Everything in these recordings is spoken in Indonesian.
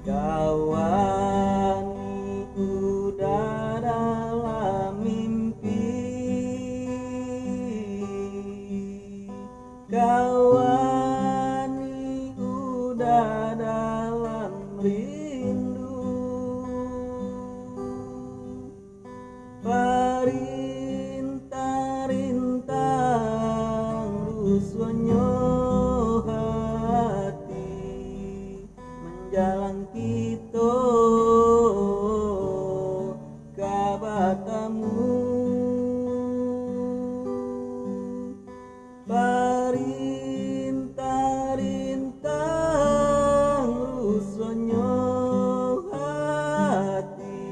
Kawani udah dalam mimpi, kawani udah dalam rindu, perintah-rintang rusonyo hati menjalan kita kabatamu, perintah-rintang rusonyo hati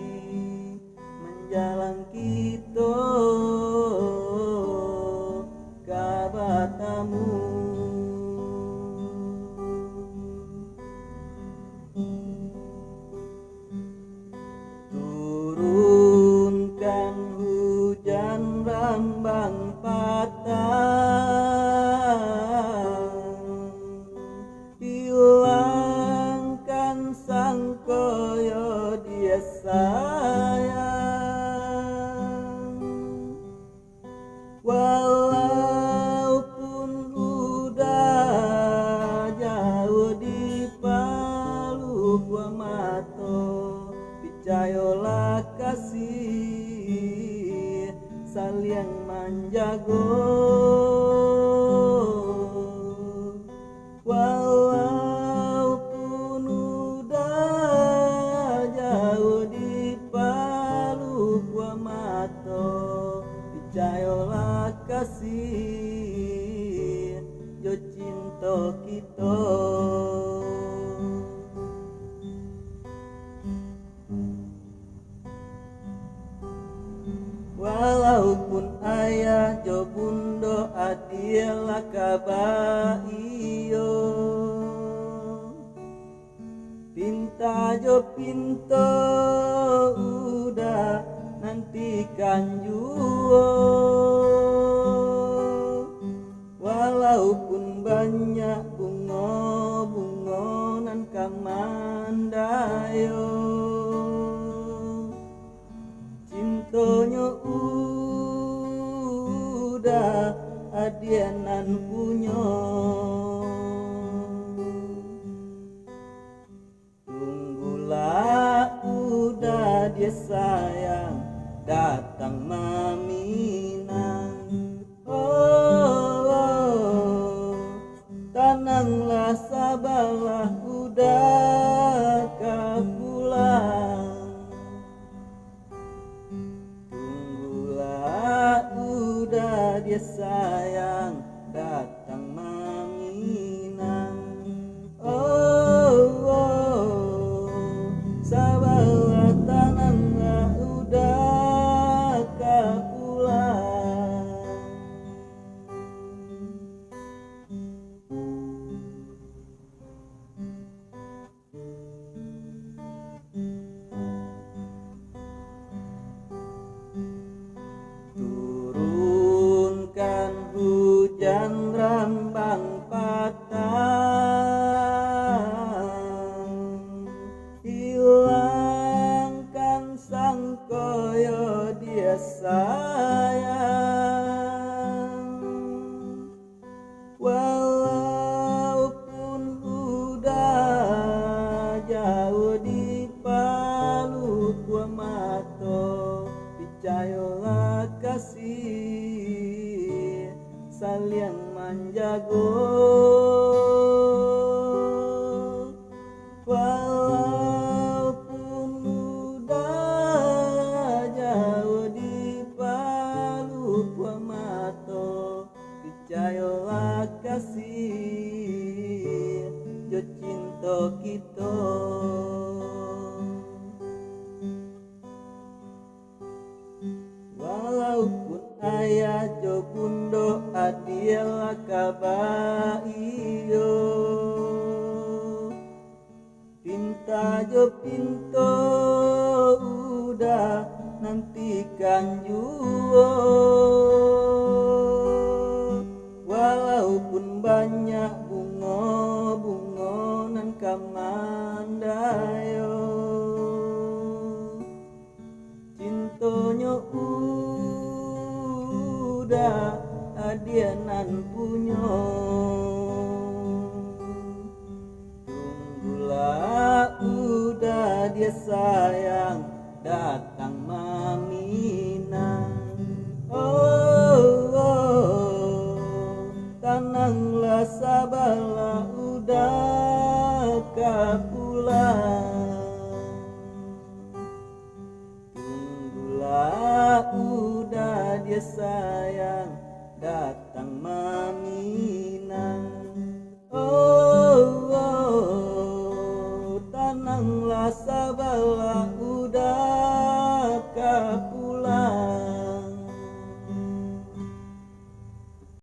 menjalan kita kabatamu. Turunkan hujan rambang patah, hilangkan sangkoyo dia sayang, walaupun udah jauh di paluk mato, percayalah kasih saling menjago, walaupun udah jauh di paluk mato, percayalah kasih jo cinta kita. Walaupun ayah jo bundo adilah kabaiyo, pinta jo pinto udah nantikan juo, walaupun banyak bunga-bunga nan kamandayo, cintonyo udah adienan punyo, tunggulah udah dia sayang datang meminang. Oh, tenanglah sabarlah udah kau pulang, udah dia sayang datang meminang. Oh, oh, sabarlah tenanglah udah kau pulang. Turunkan hujan rambang patah, hilangkan sangkoyo dia sayang, walaupun udah jauh di paluk mato, percayalah kasih saling menjago, walaupun udah jauh di paluk mato, percayalah kasih jo cinta kita. Walaupun ayah jo bundo adilah kabaiyo, pinta jo pinto udah nantikan jua, walaupun banyak bunga-bunga nan kamandayo. Cintonyo udah adianan punyo, tunggulah udah dia sayang datang meminang. Oh, tenanglah sabarlah udah pulang. Tunggulah udah dia sayang datang